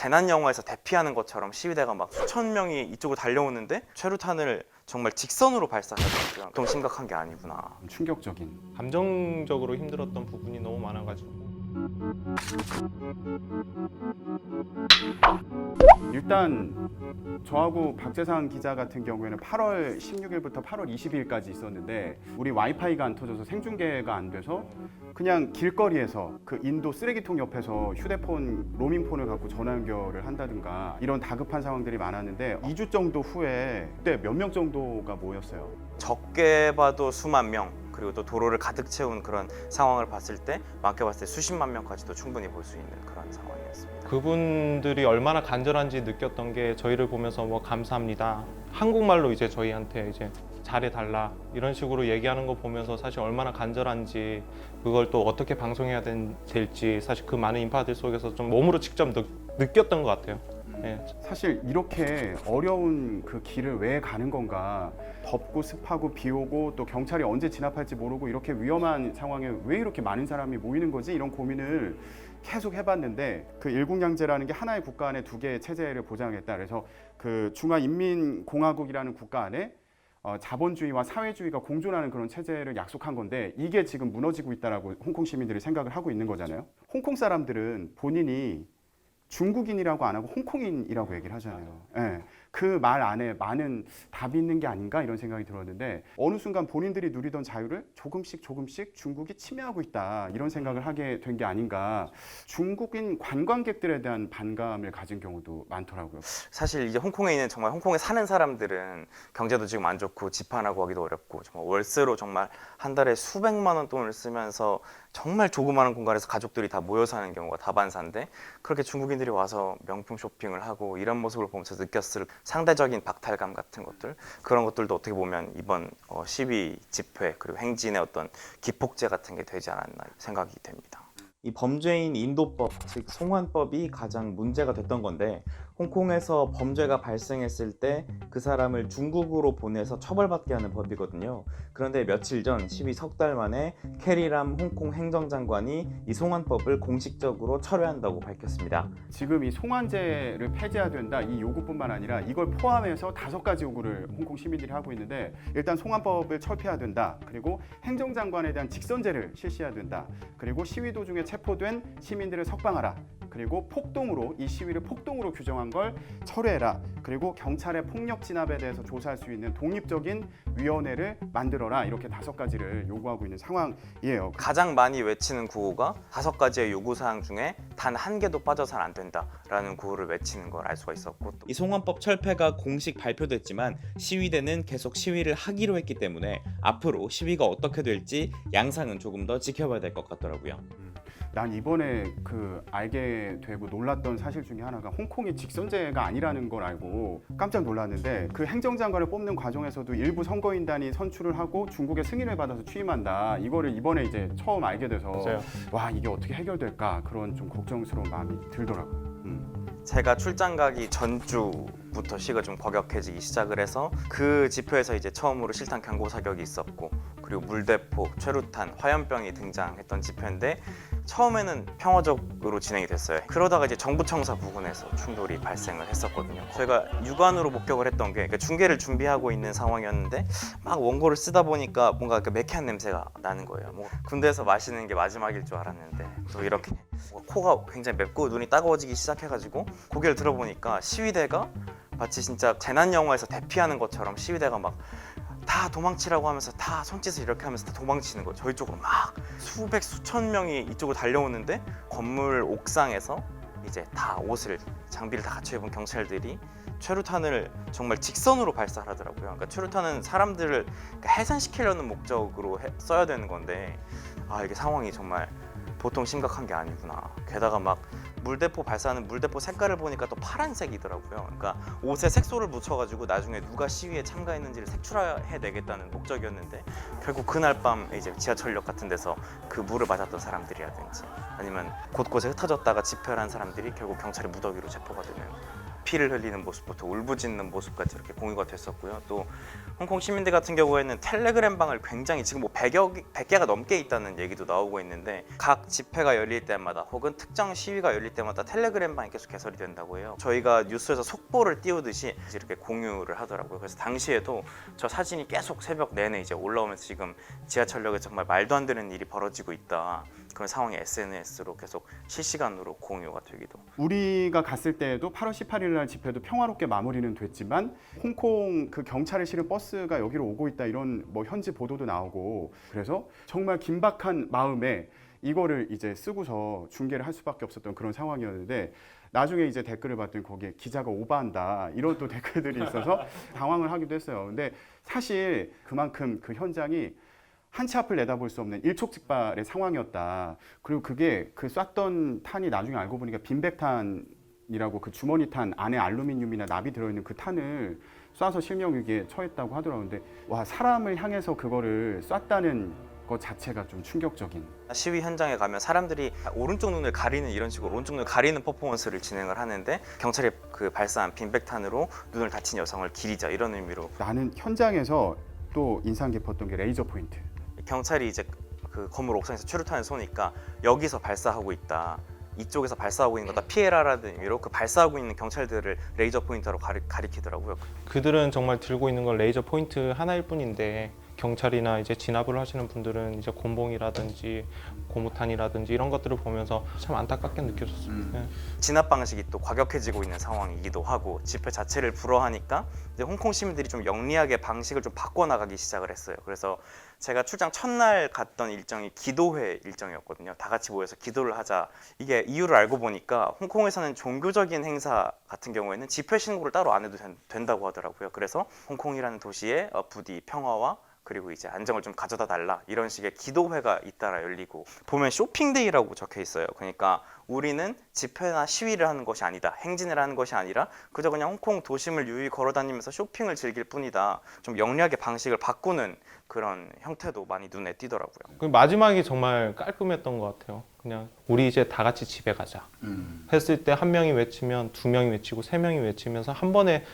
재난 영화에서 대피하는 것처럼 시위대가 막 수천 명이 이쪽으로 달려오는데 최루탄을 정말 직선으로 발사하더라고요. 보통 심각한 게 아니구나. 충격적인. 감정적으로 힘들었던 부분이 너무 많아가지고. 일단 저하고 박재상 기자 같은 경우에는 8월 16일부터 8월 22일까지 있었는데 우리 와이파이가 안 터져서 생중계가 안 돼서 그냥 길거리에서 그 인도 쓰레기통 옆에서 휴대폰 로밍폰을 갖고 전화 연결을 한다든가 이런 다급한 상황들이 많았는데 2주 정도 후에 그때 몇 명 정도가 모였어요. 적게 봐도 수만 명, 그리고 또 도로를 가득 채운 그런 상황을 봤을 때 많게 봤을 때 수십만 명까지도 충분히 볼 수 있는 그런 상황이었습니다. 그분들이 얼마나 간절한지 느꼈던 게 저희를 보면서 뭐 감사합니다. 한국말로 이제 저희한테 이제 잘해달라 이런 식으로 얘기하는 거 보면서 사실 얼마나 간절한지 그걸 또 어떻게 방송해야 될지 사실 그 많은 인파들 속에서 좀 몸으로 직접 느꼈던 것 같아요. 네. 사실 이렇게 어려운 그 길을 왜 가는 건가, 덥고 습하고 비 오고 또 경찰이 언제 진압할지 모르고 이렇게 위험한 상황에 왜 이렇게 많은 사람이 모이는 거지, 이런 고민을 계속 해봤는데 그 일국양제라는 게 하나의 국가 안에 두 개의 체제를 보장했다. 그래서 그 중화인민공화국이라는 국가 안에 자본주의와 사회주의가 공존하는 그런 체제를 약속한 건데 이게 지금 무너지고 있다라고 홍콩 시민들이 생각을 하고 있는 거잖아요. 홍콩 사람들은 본인이 중국인이라고 안 하고 홍콩인이라고 얘기를 하잖아요. 예. 그 말 안에 많은 답이 있는 게 아닌가 이런 생각이 들었는데 어느 순간 본인들이 누리던 자유를 조금씩 중국이 침해하고 있다 이런 생각을 하게 된 게 아닌가. 중국인 관광객들에 대한 반감을 가진 경우도 많더라고요. 사실 이제 홍콩에 있는 정말 홍콩에 사는 사람들은 경제도 지금 안 좋고 집 하나 구하기도 어렵고 정말 월세로 정말 한 달에 수백만 원 돈을 쓰면서 정말 조그마한 공간에서 가족들이 다 모여 사는 경우가 다반사인데 그렇게 중국인들이 와서 명품 쇼핑을 하고 이런 모습을 보면서 느꼈을 상대적인 박탈감 같은 것들, 그런 것들도 어떻게 보면 이번 시위 집회 그리고 행진의 어떤 기폭제 같은 게 되지 않았나 생각이 됩니다. 이 범죄인 인도법, 즉 송환법이 가장 문제가 됐던 건데 홍콩에서 범죄가 발생했을 때 그 사람을 중국으로 보내서 처벌받게 하는 법이거든요. 그런데 며칠 전 12석 만에 캐리람 홍콩 행정장관이 이 송환법을 공식적으로 철회한다고 밝혔습니다. 지금 이 송환제를 폐지해야 된다 이 요구뿐만 아니라 이걸 포함해서 5가지 요구를 홍콩 시민들이 하고 있는데, 일단 송환법을 철폐해야 된다, 그리고 행정장관에 대한 직선제를 실시해야 된다, 그리고 시위 도중에 체포된 시민들을 석방하라, 그리고 폭동으로 이 시위를 폭동으로 규정한 걸 철회해라, 그리고 경찰의 폭력 진압에 대해서 조사할 수 있는 독립적인 위원회를 만들어라, 이렇게 5가지를 요구하고 있는 상황이에요. 가장 많이 외치는 구호가 5가지의 요구사항 중에 단 한 개도 빠져서는 안 된다라는 구호를 외치는 걸 알 수가 있었고, 또 이 송환법 철폐가 공식 발표됐지만 시위대는 계속 시위를 하기로 했기 때문에 앞으로 시위가 어떻게 될지 양상은 조금 더 지켜봐야 될 것 같더라고요. 난 이번에 그 알게 되고 놀랐던 사실 중에 하나가 홍콩이 직선제가 아니라는 걸 알고 깜짝 놀랐는데, 그 행정장관을 뽑는 과정에서도 일부 선거인단이 선출을 하고 중국의 승인을 받아서 취임한다, 이거를 이번에 이제 처음 알게 돼서 맞아요. 와, 이게 어떻게 해결될까 그런 좀 걱정스러운 마음이 들더라고요. 제가 출장 가기 전주부터 시가 좀 과격해지기 시작을 해서 그 집회에서 이제 처음으로 실탄 경고 사격이 있었고, 그리고 물대포, 최루탄, 화염병이 등장했던 집회인데 처음에는 평화적으로 진행이 됐어요. 그러다가 이제 정부청사 부근에서 충돌이 발생을 했었거든요. 저희가 육안으로 목격을 했던 게, 그러니까 중계를 준비하고 있는 상황이었는데 막 원고를 쓰다 보니까 뭔가 그 매캐한 냄새가 나는 거예요. 뭐 군대에서 마시는 게 마지막일 줄 알았는데 또 이렇게 코가 굉장히 맵고 눈이 따가워지기 시작해가지고 고개를 들어보니까 시위대가 마치 진짜 재난 영화에서 대피하는 것처럼 시위대가 막 다 도망치라고 하면서 다 손짓을 이렇게 하면서 다 도망치는 거예요. 저희 쪽으로 막 수백 수천 명이 이쪽으로 달려오는데 건물 옥상에서 이제 다 옷을 장비를 다 갖춰 입은 경찰들이 최루탄을 정말 직선으로 발사하더라고요. 그러니까 최루탄은 사람들을 해산시키려는 목적으로 써야 되는 건데 이게 상황이 정말 보통 심각한 게 아니구나. 게다가 막 물대포 발사하는 물대포 색깔을 보니까 또 파란색이더라고요. 그러니까 옷에 색소를 묻혀가지고 나중에 누가 시위에 참가했는지를 색출해내겠다는 목적이었는데 결국 그날 밤 이제 지하철역 같은 데서 그 물을 맞았던 사람들이라든지 아니면 곳곳에 흩어졌다가 집회를 한 사람들이 결국 경찰의 무더기로 체포가 되는 피를 흘리는 모습부터 울부짖는 모습까지 이렇게 공유가 됐었고요. 또 홍콩 시민들 같은 경우에는 텔레그램 방을 굉장히 지금 뭐 100개가 넘게 있다는 얘기도 나오고 있는데 각 집회가 열릴 때마다 혹은 특정 시위가 열릴 때마다 텔레그램 방이 계속 개설이 된다고 해요. 저희가 뉴스에서 속보를 띄우듯이 이렇게 공유를 하더라고요. 그래서 당시에도 저 사진이 계속 새벽 내내 이제 올라오면서 지금 지하철역에 정말 말도 안 되는 일이 벌어지고 있다. 그런 상황이 SNS로 계속 실시간으로 공유가 되기도. 우리가 갔을 때에도 8월 18일 날 집회도 평화롭게 마무리는 됐지만 홍콩 그 경찰을 실은 버스가 여기로 오고 있다 이런 뭐 현지 보도도 나오고 그래서 정말 긴박한 마음에 이거를 이제 쓰고서 중계를 할 수밖에 없었던 그런 상황이었는데 나중에 이제 댓글을 봤더니 거기에 기자가 오바한다 이런 또 댓글들이 있어서 당황을 하기도 했어요. 근데 사실 그만큼 그 현장이 한 치 앞을 내다볼 수 없는 일촉즉발의 상황이었다. 그리고 그게 그 쐈던 탄이 나중에 알고 보니까 빈백탄이라고 그 주머니 탄 안에 알루미늄이나 납이 들어있는 그 탄을 쏴서 실명위기에 처했다고 하더라고요. 근데 와 사람을 향해서 그거를 쐈다는 것 자체가 좀 충격적인. 시위 현장에 가면 사람들이 오른쪽 눈을 가리는 이런 식으로 오른쪽 눈을 가리는 퍼포먼스를 진행을 하는데 경찰이 그 발사한 빈백탄으로 눈을 다친 여성을 기리자 이런 의미로 나는 현장에서 또 인상 깊었던 게 레이저 포인트. 경찰이 이제 그 건물 옥상에서 최루탄을 쏘니까 여기서 발사하고 있다. 이쪽에서 발사하고 있는 거다 피해라라는 의미로 그 발사하고 있는 경찰들을 레이저 포인터로 가리키더라고요. 그들은 정말 들고 있는 건 레이저 포인트 하나일 뿐인데 경찰이나 이제 진압을 하시는 분들은 이제 곤봉이라든지 고무탄이라든지 이런 것들을 보면서 참 안타깝게 느껴졌어요. 네. 진압 방식이 또 과격해지고 있는 상황이기도 하고 집회 자체를 불허하니까 이제 홍콩 시민들이 좀 영리하게 방식을 좀 바꿔나가기 시작을 했어요. 그래서 제가 출장 첫날 갔던 일정이 기도회 일정이었거든요. 다 같이 모여서 기도를 하자. 이게 이유를 알고 보니까 홍콩에서는 종교적인 행사 같은 경우에는 집회 신고를 따로 안 해도 된다고 하더라고요. 그래서 홍콩이라는 도시에 부디 평화와 그리고 이제 안정을 좀 가져다 달라 이런 식의 기도회가 잇따라 열리고 보면 쇼핑데이라고 적혀 있어요. 그러니까 우리는 집회나 시위를 하는 것이 아니다. 행진을 하는 것이 아니라 그저 그냥 홍콩 도심을 유유히 걸어다니면서 쇼핑을 즐길 뿐이다. 좀 영리하게 방식을 바꾸는 그런 형태도 많이 눈에 띄더라고요. 그 마지막이 정말 깔끔했던 것 같아요. 그냥 우리 이제 다 같이 집에 가자 했을 때 한 명이 외치면 두 명이 외치고 세 명이 외치면서 한 번에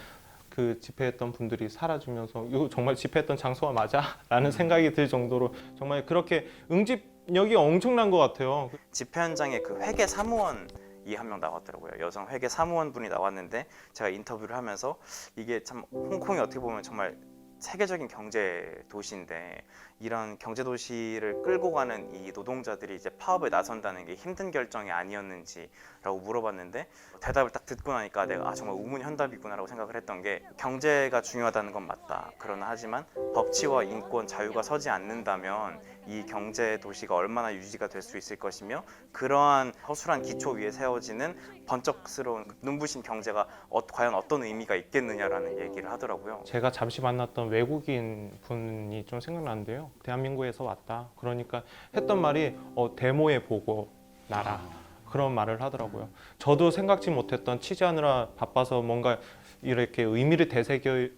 그 집회했던 분들이 사라지면서 이거 정말 집회했던 장소가 맞아? 라는 생각이 들 정도로 정말 그렇게 응집력이 엄청난 것 같아요. 집회 현장에 그 회계 사무원이 한 명 나왔더라고요. 여성 회계 사무원 분이 나왔는데 제가 인터뷰를 하면서 이게 참 홍콩이 어떻게 보면 정말 세계적인 경제 도시인데 이런 경제 도시를 끌고 가는 이 노동자들이 이제 파업에 나선다는 게 힘든 결정이 아니었는지라고 물어봤는데 대답을 딱 듣고 나니까 내가 정말 우문현답이구나라고 생각을 했던 게 경제가 중요하다는 건 맞다. 그러나 하지만 법치와 인권, 자유가 서지 않는다면 이 경제 도시가 얼마나 유지가 될 수 있을 것이며 그러한 허술한 기초 위에 세워지는 번쩍스러운 눈부신 경제가 과연 어떤 의미가 있겠느냐라는 얘기를 하더라고요. 제가 잠시 만났던 외국인 분이 좀 생각나는데요. 대한민국에서 왔다. 그러니까 했던 말이 데모에 보고 나라. 그런 말을 하더라고요. 저도 생각지 못했던 취재하느라 바빠서 뭔가 이렇게 의미를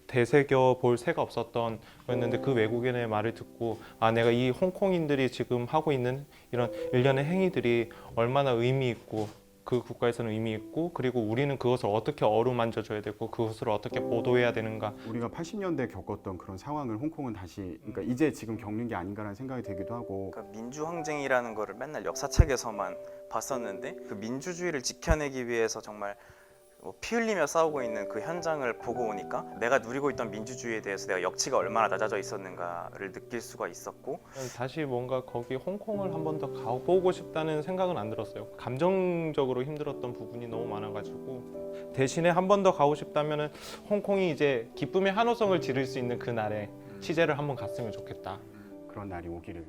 되새겨 볼 새가 없었던 거였는데 그 외국인의 말을 듣고 아 내가 이 홍콩인들이 지금 하고 있는 이런 일련의 행위들이 얼마나 의미 있고 그 국가에서는 의미 있고 그리고 우리는 그것을 어떻게 어루만져 줘야 되고 그것을 어떻게 보도해야 되는가. 우리가 80년대 겪었던 그런 상황을 홍콩은 다시 그러니까 이제 지금 겪는 게 아닌가라는 생각이 들기도 하고 그러니까 민주항쟁이라는 거를 맨날 역사책에서만 봤었는데 그 민주주의를 지켜내기 위해서 정말 피 흘리며 싸우고 있는 그 현장을 보고 오니까 내가 누리고 있던 민주주의에 대해서 내가 역치가 얼마나 낮아져 있었는가를 느낄 수가 있었고 다시 뭔가 거기 홍콩을 한 번 더 가보고 싶다는 생각은 안 들었어요. 감정적으로 힘들었던 부분이 너무 많아가지고 대신에 한 번 더 가고 싶다면은 홍콩이 이제 기쁨의 한호성을 지를 수 있는 그 날에 취재를 한 번 갔으면 좋겠다. 그런 날이 오기를.